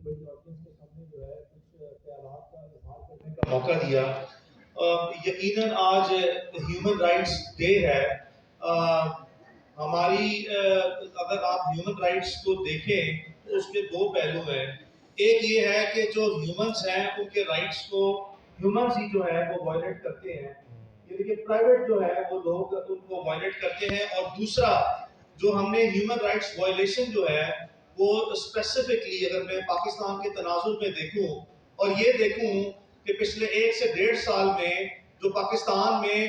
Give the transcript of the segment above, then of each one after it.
بڑی آڈینس کے سامنے جو ہے کچھ خیالات کا اظہار کرنے کا موقع دیا۔ یقیناً آج ہیومن رائٹس ڈے ہے۔ ہماری اگر آپ ہیومن رائٹس کو دیکھیں تو اس کے دو پہلو ہیں۔ ایک یہ ہے کہ جو ہیومنس ہیں ان کے رائٹس کو ہیومنس ہی جو ہے وہ وائلیٹ کرتے ہیں، یعنی کہ پرائیویٹ جو ہے وہ لوگ ان کو وائلیٹ کرتے ہیں۔ اور دوسرا جو ہم نے ہیومن رائٹس وائلیشن جو ہے وہ اسپیسیفکلی اگر میں پاکستان کے تناظر میں دیکھوں اور یہ دیکھوں کہ پچھلے 1 سے 1.5 سال میں جو پاکستان میں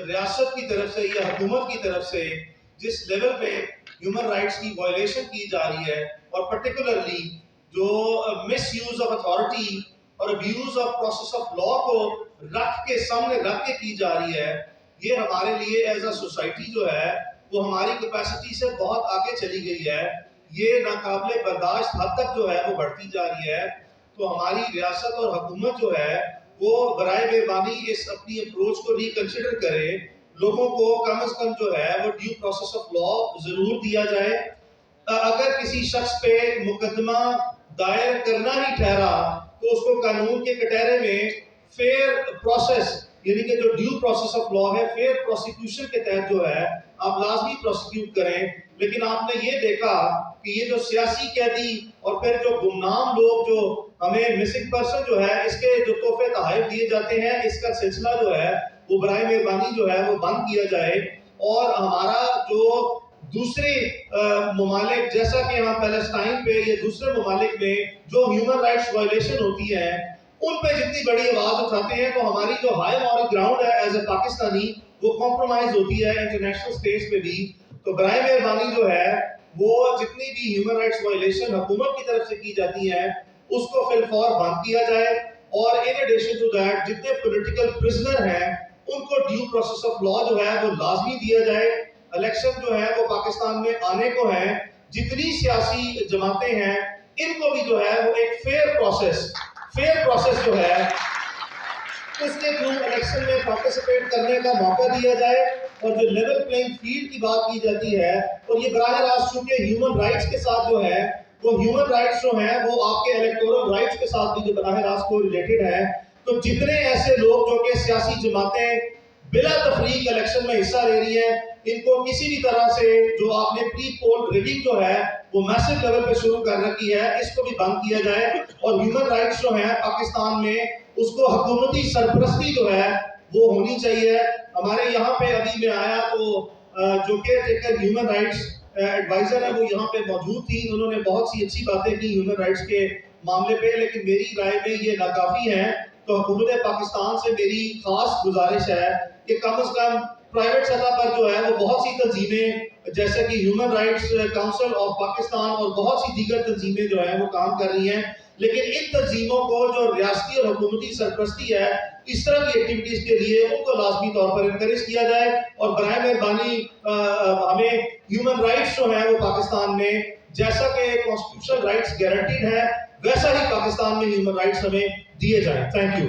ریاست کی طرف سے یا حکومت کی طرف سے جس لیول پہ ہیومن رائٹس کی وائلیشن کی جا رہی ہے، اور پرٹیکولرلی جو مس یوز آف اتھارٹی اور abuse of process of law کو سامنے رکھ کے کی جا رہی ہے، یہ ہمارے لیے ایز اے سوسائٹی جو ہے وہ ہماری کیپیسٹی سے بہت آگے چلی گئی ہے۔ یہ ناقابل برداشت حد تک جو ہے وہ بڑھتی جا رہی ہے۔ تو ہماری ریاست اور حکومت جو ہے وہ برائے مہربانی اس اپنی اپروچ کو ریکنسیڈر کرے، لوگوں کو کم از کم جو ہے وہ ڈیو پروسیس آف لا ضرور دیا جائے۔ اگر کسی شخص پہ مقدمہ دائر کرنا ہی ٹھہرا تو اس کو قانون کے کٹہرے میں فیئر پروسیس یعنی کہ جو ڈیو پروسیس آف لا ہے، فیئر پروسیکیوشن کے تحت جو ہے آپ لازمی پروسیکیوٹ کریں۔ لیکن آپ نے یہ دیکھا کہ یہ جو سیاسی قیدی اور پھر جو گمنام لوگ جو ہمیں مسنگ پرسن جو ہے اس کے جو تحفے تحائف دیے جاتے ہیں، اس کا سلسلہ جو ہے وہ برائے مہربانی جو ہے وہ بند کیا جائے۔ اور ہمارا جو دوسرے ممالک جیسا کہ ہم پیلسٹائن پہ یا دوسرے ممالک میں جو ہیومن رائٹس وائلیشن ہوتی ہے ان پہ جتنی بڑی آواز اٹھاتے ہیں تو ہماری جو ہائی مورل گراؤنڈ ہے ایز اے پاکستانی وہ کمپرومائز ہوتی ہے انٹرنیشنل سٹیج پہ بھی۔ تو برائے مہربانی جو ہے وہ جتنی بھی ہیومن رائٹس وائلیشن حکومت کی طرف سے کی جاتی ہیں اس کو فی الفور بند کیا جائے، اور ان ایڈیشن ٹو دیٹ جتنے پولیٹیکل پرزنر ہیں ان کو ڈیو پروسیس آف لا جو ہے وہ لازمی دیا جائے۔ الیکشن جو ہے وہ پاکستان میں آنے کو ہیں، جتنی سیاسی جماعتیں ہیں ان کو بھی جو ہے وہ ایک فیئر پروسیس جو ہے اس کے تھرو الیکشن میں پارٹیسپیٹ کرنے کا موقع دیا جائے۔ اور جو لیول پلینگ فیلڈ کی بات کی جاتی ہے، اور یہ براہ راست چونکہ ہیومن رائٹس کے ساتھ جو ہے وہ ہیومن رائٹس جو ہیں وہ آپ کے الیکٹورل رائٹس کے ساتھ بھی جو براہ راست کو ریلیٹڈ ہے، تو جتنے ایسے لوگ جو کہ سیاسی جماعتیں بلا تفریق الیکشن میں حصہ لے رہی ہیں ان کو کسی بھی طرح سے جو آپ نے پری پول ریگنگ جو ہے وہ میسو لیول پہ شروع کر رکھی ہے اس کو بھی بند کیا جائے۔ اور ہیومن رائٹس جو ہیں پاکستان میں اس کو حکومتی سرپرستی جو ہے وہ ہونی چاہیے۔ ہمارے یہاں پہ ابھی میں آیا تو جو caretaker human rights advisor ہے وہ یہاں پہ موجود تھی، انہوں نے بہت سی اچھی باتیں کی ہیومن رائٹس کے معاملے پہ، لیکن میری رائے میں یہ ناکافی ہے۔ تو حکومت پاکستان سے میری خاص گزارش ہے کہ کم از کم پرائیویٹ سطح پر جو ہے وہ بہت سی تنظیمیں جیسے کہ human rights council of Pakistan اور بہت سی دیگر تنظیمیں جو ہیں وہ کام کر رہی ہیں، لیکن ان تنظیموں کو جو ریاستی اور حکومتی سرپرستی ہے اس طرح کی ایکٹیویٹیز کے لیے ان کو لازمی طور پر انکریج کیا جائے۔ اور برائے مہربانی ہمیں ہیومن رائٹس جو ہیں وہ پاکستان میں جیسا کہ کانسٹیٹیوشنل رائٹس گارنٹیڈ ہے ویسا ہی پاکستان میں ہیومن رائٹس ہمیں دیے جائیں۔ Thank you.